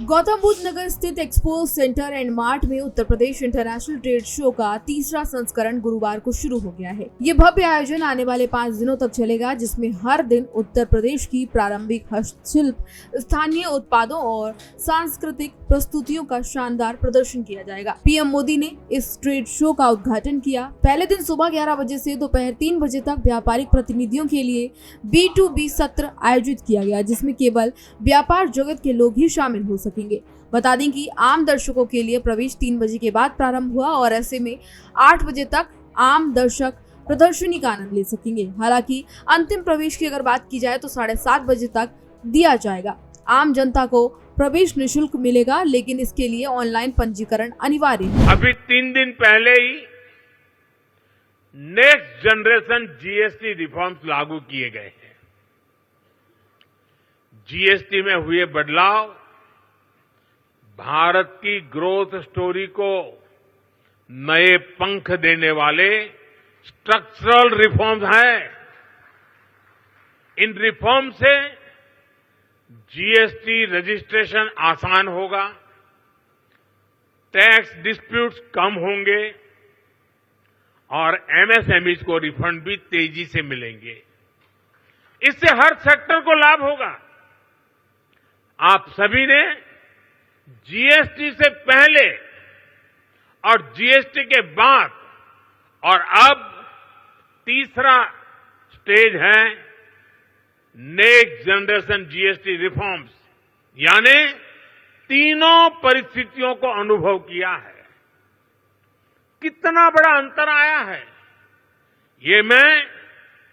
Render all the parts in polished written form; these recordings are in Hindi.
गौतम बुद्ध नगर स्थित एक्सपो सेंटर एंड मार्ट में Uttar Pradesh international trade show का तीसरा संस्करण गुरुवार को शुरू हो गया है। ये भव्य आयोजन आने वाले 5 दिनों तक चलेगा, जिसमें हर दिन उत्तर प्रदेश की प्रारंभिक हस्तशिल्प, स्थानीय उत्पादों और सांस्कृतिक प्रस्तुतियों का शानदार प्रदर्शन किया जाएगा। पीएम मोदी ने इस ट्रेड शो का उद्घाटन किया। पहले दिन सुबह 11 बजे से दोपहर 3 बजे तक व्यापारिक प्रतिनिधियों के लिए B2B सत्र आयोजित किया गया, जिसमें केवल व्यापार जगत के लोग ही शामिल हो सकेंगे। बता दें कि आम दर्शकों के लिए प्रवेश 3 बजे के बाद प्रारंभ हुआ और ऐसे में 8 बजे तक आम दर्शक प्रदर्शनी का आनंद ले सकेंगे। हालांकि अंतिम प्रवेश की अगर बात की जाए तो 7:30 बजे तक दिया जाएगा। आम जनता को प्रवेश निःशुल्क मिलेगा, लेकिन इसके लिए ऑनलाइन पंजीकरण अनिवार्य है। अभी 3 दिन पहले ही नेक्स्ट जनरेशन जीएसटी रिफॉर्म्स लागू किए गए हैं। जीएसटी में हुए बदलाव भारत की ग्रोथ स्टोरी को नए पंख देने वाले स्ट्रक्चरल रिफॉर्म्स हैं। इन रिफॉर्म से जीएसटी रजिस्ट्रेशन आसान होगा, टैक्स डिस्प्यूट्स कम होंगे और एमएसएमईज को रिफंड भी तेजी से मिलेंगे। इससे हर सेक्टर को लाभ होगा। आप सभी ने जीएसटी से पहले और जीएसटी के बाद और अब तीसरा स्टेज है नेक्स्ट जनरेशन जीएसटी रिफॉर्म्स, यानी तीनों परिस्थितियों को अनुभव किया है। कितना बड़ा अंतर आया है, ये मैं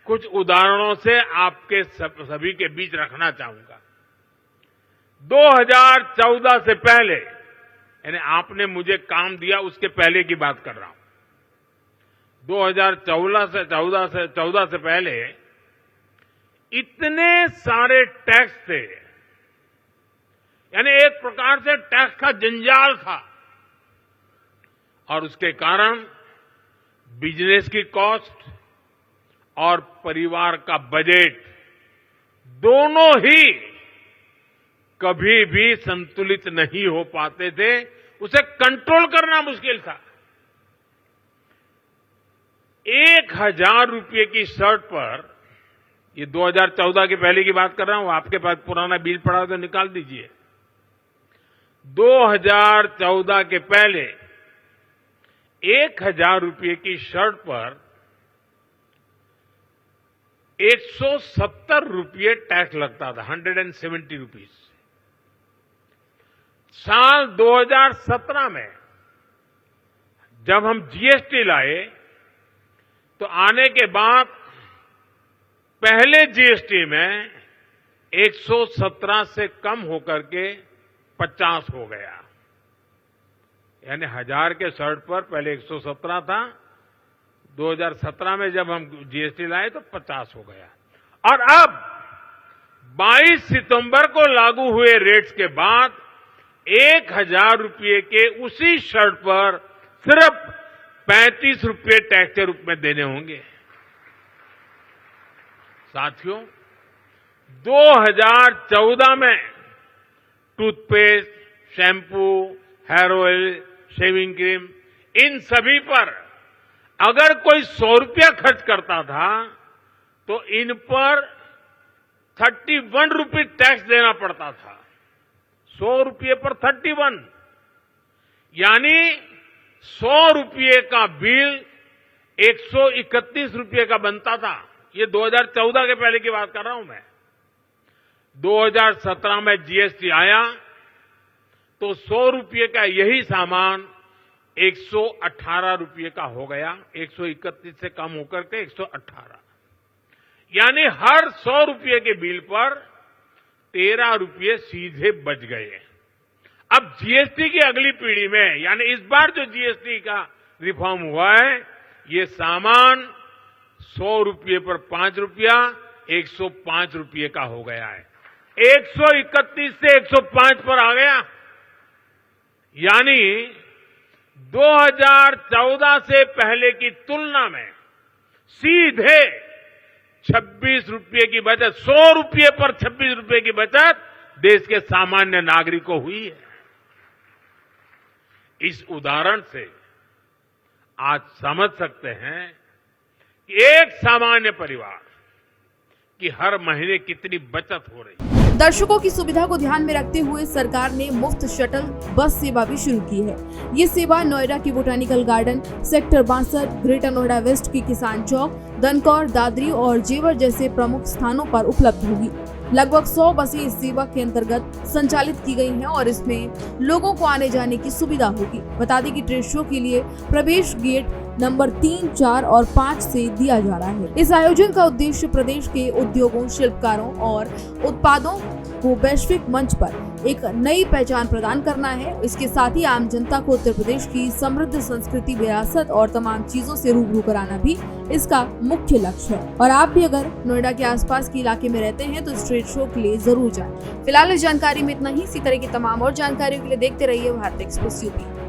कुछ उदाहरणों से आपके सभी के बीच रखना चाहूंगा। 2014 से पहले, यानी आपने मुझे काम दिया उसके पहले की बात कर रहा हूं। 2014 से पहले इतने सारे टैक्स थे, यानी एक प्रकार से टैक्स का जंजाल था और उसके कारण बिजनेस की कॉस्ट और परिवार का बजट दोनों ही कभी भी संतुलित नहीं हो पाते थे। उसे कंट्रोल करना मुश्किल था। 1000 रुपये की शर्ट पर, ये 2014 के पहले की बात कर रहा हूं, आपके पास पुराना बिल पड़ा हो तो निकाल दीजिए। 2014 के पहले 1000 रुपये की शर्ट पर 170 रुपये टैक्स लगता था, 170 रुपीज। साल 2017 में जब हम जीएसटी लाए तो आने के बाद पहले जीएसटी में 117 से कम होकर के 50 हो गया, यानी 1000 के शर्ट पर पहले 117 था, 2017 में जब हम जीएसटी लाए तो 50 हो गया। और अब 22 सितंबर को लागू हुए रेट्स के बाद 1000 रुपये के उसी शर्ट पर सिर्फ 35 रुपये टैक्स के रूप में देने होंगे। साथियों, 2014 में toothpaste, shampoo, hair oil, shaving cream, इन सभी पर अगर कोई 100 रुपया खर्च करता था तो इन पर 31 रुपये टैक्स देना पड़ता था। 100 रुपये पर 31, यानी 100 रुपये का बिल 131 रुपये का बनता था। ये 2014 के पहले की बात कर रहा हूं मैं। 2017 में जीएसटी आया तो 100 रुपये का यही सामान 118 रुपये का हो गया, 131 से कम होकर के 118, यानी हर 100 रुपये के बिल पर 13 रुपये सीधे बच गए। अब जीएसटी की अगली पीढ़ी में, यानी इस बार जो जीएसटी का रिफॉर्म हुआ है, ये सामान 100 रुपये पर 5 रुपया 105 रुपये का हो गया है। 131 से 105 पर आ गया, यानी 2014 से पहले की तुलना में सीधे 26 रुपये की बचत, 100 रुपये पर 26 रुपये की बचत देश के सामान्य नागरिक को हुई है। इस उदाहरण से आज समझ सकते हैं कि एक सामान्य परिवार की हर महीने कितनी बचत हो रही है। दर्शकों की सुविधा को ध्यान में रखते हुए सरकार ने मुफ्त शटल बस सेवा भी शुरू की है। ये सेवा नोएडा के botanical garden, sector 62, greater Noida west की किसान चौक, दनकौर, दादरी और जेवर जैसे प्रमुख स्थानों पर उपलब्ध होगी। लगभग 100 बसें इस सेवा के अंतर्गत संचालित की गई हैं और इसमें लोगों को आने जाने की सुविधा होगी। बता दें कि ट्रेड शो के लिए प्रवेश गेट नंबर 3, 4 और 5 से दिया जा रहा है। इस आयोजन का उद्देश्य प्रदेश के उद्योगों, शिल्पकारों और उत्पादों को वैश्विक मंच पर एक नई पहचान प्रदान करना है। इसके साथ ही आम जनता को उत्तर प्रदेश की समृद्ध संस्कृति, विरासत और तमाम चीजों से रूबरू कराना भी इसका मुख्य लक्ष्य है। और आप भी अगर नोएडा के आसपास के इलाके में रहते हैं तो इस ट्रेड शो के लिए जरूर जाएं। फिलहाल इस जानकारी में इतना ही। इसी तरह की तमाम और जानकारियों के लिए देखते रहिए भारत एक्सप्रेस यूपी।